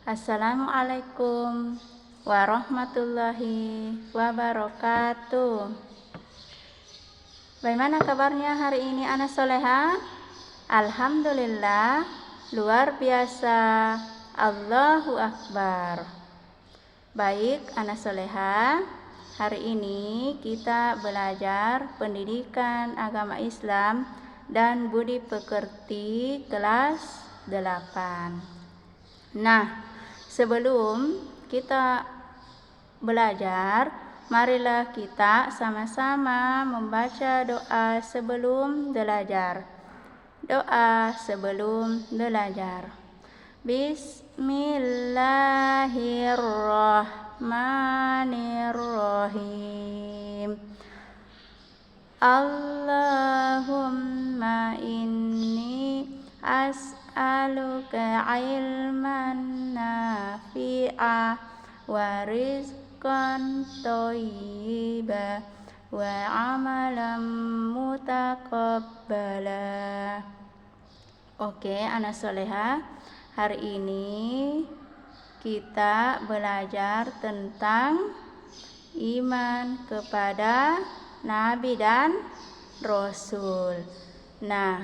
Assalamualaikum warahmatullahi wabarakatuh. Bagaimana kabarnya hari ini anak soleha? Alhamdulillah, luar biasa. Allahu Akbar. Baik anak soleha, hari ini kita belajar pendidikan agama Islam dan budi pekerti kelas 8. Nah, sebelum kita belajar, marilah kita sama-sama membaca doa sebelum belajar. Doa sebelum belajar. Bismillahirrahmanirrahim. Allahumma inni as'aluka ilman nafi'a wa rizqan thayyiba wa amalan mutaqabbala. Oke, anak soleha, hari ini kita belajar tentang iman kepada Nabi dan Rasul. Nah,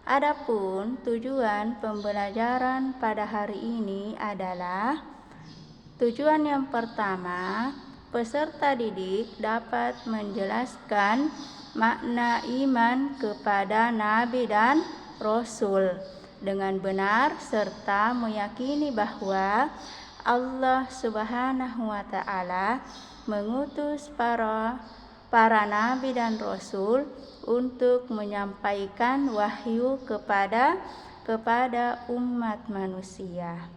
adapun tujuan pembelajaran pada hari ini adalah tujuan yang pertama, peserta didik dapat menjelaskan makna iman kepada Nabi dan Rasul dengan benar serta meyakini bahwa Allah Subhanahu wa Ta'ala mengutus para nabi dan rasul untuk menyampaikan wahyu kepada umat manusia.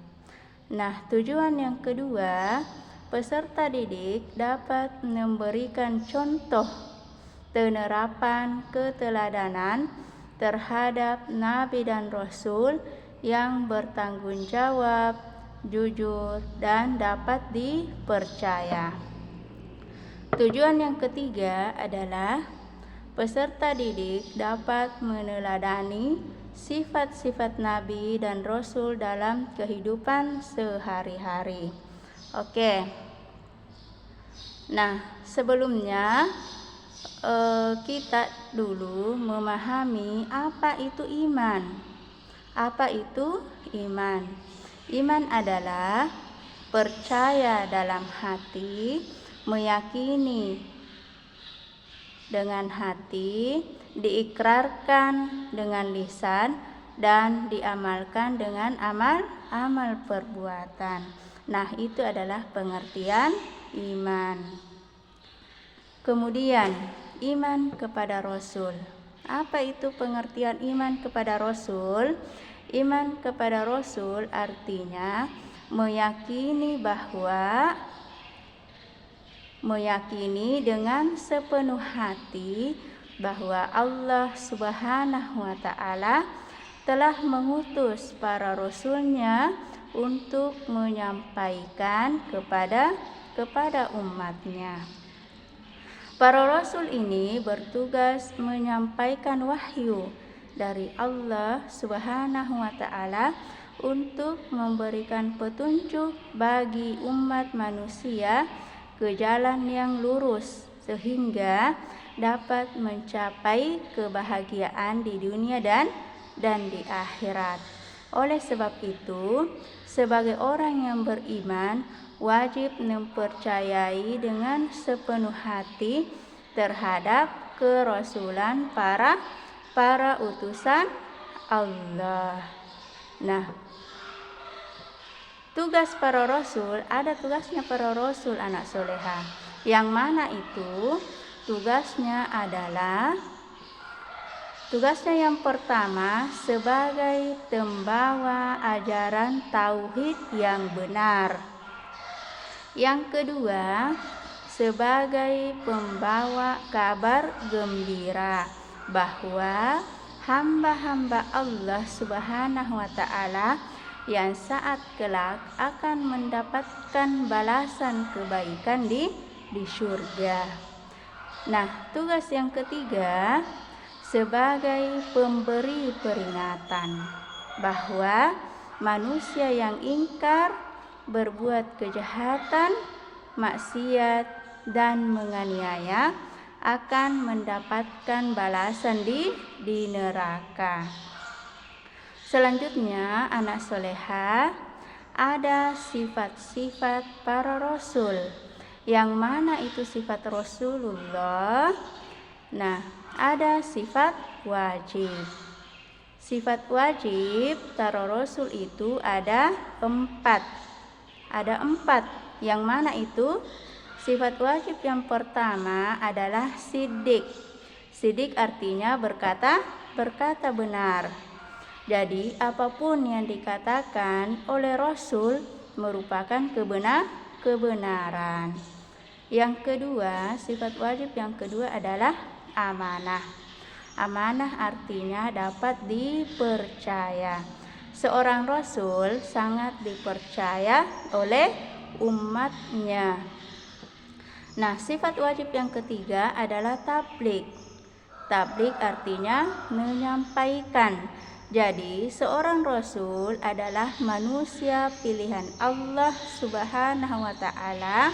Nah, tujuan yang kedua, peserta didik dapat memberikan contoh penerapan keteladanan terhadap nabi dan rasul yang bertanggung jawab, jujur, dan dapat dipercaya. Tujuan yang ketiga adalah peserta didik dapat meneladani sifat-sifat nabi dan rasul dalam kehidupan sehari-hari. Oke. Nah, sebelumnya kita dulu memahami apa itu iman. Apa itu iman? Iman adalah percaya dalam hati, meyakini dengan hati, diikrarkan dengan lisan, dan diamalkan dengan amal perbuatan. Nah, itu adalah pengertian iman. Kemudian, iman kepada Rasul. Apa itu pengertian iman kepada Rasul? Iman kepada Rasul artinya meyakini dengan sepenuh hati bahwa Allah Subhanahu wa Ta'ala telah mengutus para rasulnya untuk menyampaikan kepada umatnya. Para rasul ini bertugas menyampaikan wahyu dari Allah Subhanahu wa Ta'ala untuk memberikan petunjuk bagi umat manusia ke jalan yang lurus sehingga dapat mencapai kebahagiaan di dunia dan di akhirat. Oleh sebab itu, sebagai orang yang beriman wajib mempercayai dengan sepenuh hati terhadap kerasulan para utusan Allah. Nah, tugas para rasul, ada tugasnya para rasul anak soleha. Yang mana itu? Tugasnya yang pertama sebagai pembawa ajaran tauhid yang benar. Yang kedua, sebagai pembawa kabar gembira bahwa hamba-hamba Allah Subhanahu wa Ta'ala yang saat kelak akan mendapatkan balasan kebaikan di surga. Nah, tugas yang ketiga sebagai pemberi peringatan bahwa manusia yang ingkar, berbuat kejahatan, maksiat, dan menganiaya akan mendapatkan balasan di neraka. Selanjutnya, anak soleha, ada sifat-sifat para rasul. Yang mana itu sifat Rasulullah? Nah, ada sifat wajib. Sifat wajib para rasul itu ada 4. Ada 4. Yang mana itu? Sifat wajib yang pertama adalah sidik. Sidik artinya berkata benar. Jadi apapun yang dikatakan oleh Rasul merupakan kebenaran. Yang kedua, sifat wajib yang kedua adalah amanah. Amanah artinya dapat dipercaya. Seorang Rasul sangat dipercaya oleh umatnya. Nah, sifat wajib yang ketiga adalah tabligh. Tabligh artinya menyampaikan. Jadi, seorang rasul adalah manusia pilihan Allah Subhanahu wa taala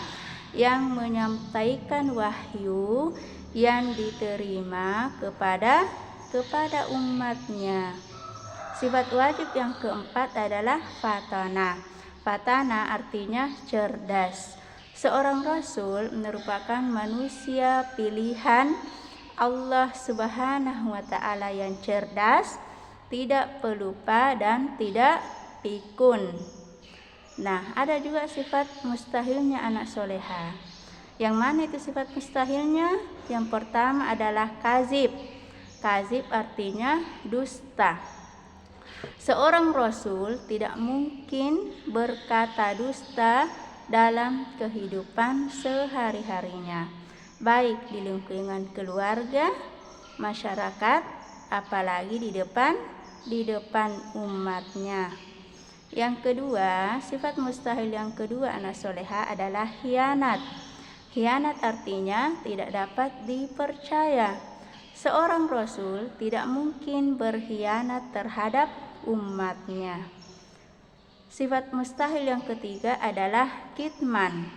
yang menyampaikan wahyu yang diterima kepada umatnya. Sifat wajib yang keempat adalah fatana. Fatana artinya cerdas. Seorang rasul merupakan manusia pilihan Allah Subhanahu wa taala yang cerdas, tidak pelupa dan tidak pikun. Nah, ada juga sifat mustahilnya anak soleha. Yang mana itu sifat mustahilnya? Yang pertama adalah kazib. Kazib artinya dusta. Seorang rasul tidak mungkin berkata dusta dalam kehidupan sehari-harinya, baik di lingkungan keluarga, masyarakat, apalagi di depan umatnya. Yang kedua, sifat mustahil yang kedua anak soleha adalah khianat. Khianat artinya tidak dapat dipercaya. Seorang rasul tidak mungkin berkhianat terhadap umatnya. Sifat mustahil yang ketiga adalah kitman.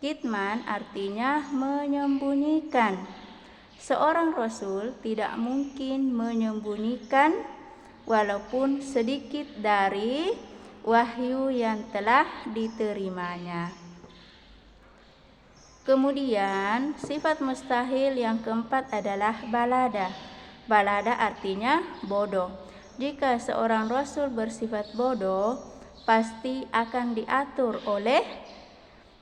Kitman artinya menyembunyikan. Seorang rasul tidak mungkin menyembunyikan walaupun sedikit dari wahyu yang telah diterimanya. Kemudian sifat mustahil yang keempat adalah balada. Balada artinya bodoh. Jika seorang rasul bersifat bodoh, pasti akan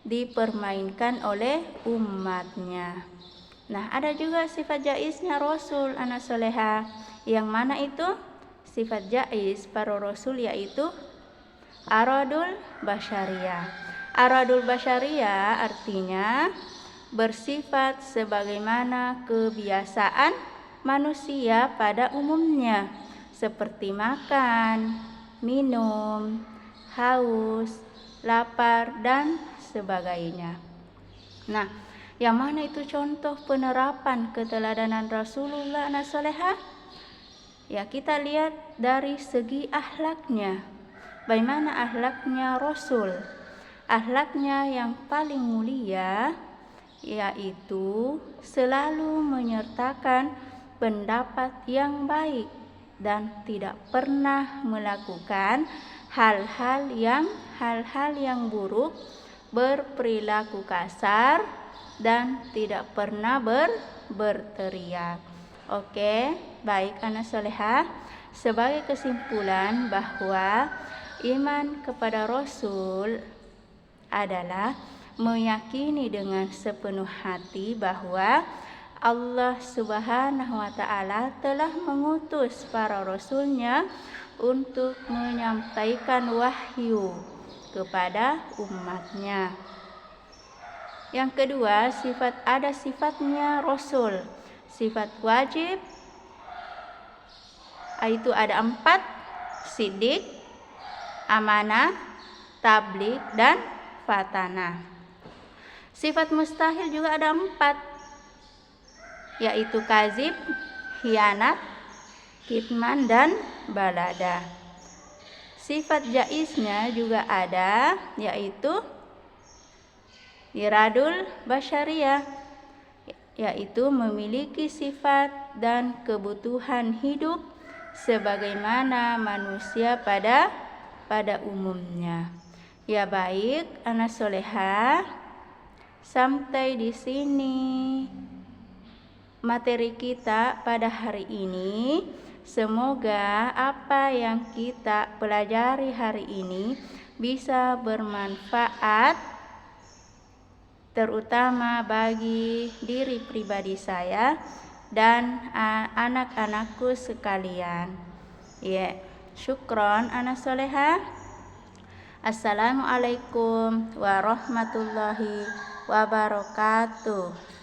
dipermainkan oleh umatnya. Nah, ada juga sifat jaiznya rasul anak soleha. Yang mana itu? Sifat jaiz para rasul yaitu aradul basyariyah. Aradul basyariyah artinya bersifat sebagaimana kebiasaan manusia pada umumnya, seperti makan, minum, haus, lapar, dan sebagainya. Nah, yang mana itu contoh penerapan keteladanan Rasulullah anak soleha? Ya, kita lihat dari segi akhlaknya. Bagaimana akhlaknya Rasul? Akhlaknya yang paling mulia yaitu selalu menyertakan pendapat yang baik dan tidak pernah melakukan hal-hal yang buruk, berperilaku kasar, dan tidak pernah berteriak. Oke, baik anak soleha. Sebagai kesimpulan bahwa iman kepada Rasul adalah meyakini dengan sepenuh hati bahwa Allah Subhanahu wa taala telah mengutus para rasulnya untuk menyampaikan wahyu kepada umatnya. Yang kedua, sifatnya Rasul. Sifat wajib itu ada 4, sidik, amanah, tabligh, dan fatana. Sifat mustahil juga ada 4, yaitu kazib, khianat, kitman, dan balada. Sifat jaiznya juga ada, yaitu iradul basyariyah, yaitu memiliki sifat dan kebutuhan hidup sebagaimana manusia pada umumnya. Ya baik, anak soleha, sampai di sini materi kita pada hari ini. Semoga apa yang kita pelajari hari ini bisa bermanfaat, terutama bagi diri pribadi saya dan anak-anakku sekalian. Ya, syukron anak soleha. Assalamualaikum warahmatullahi wabarakatuh.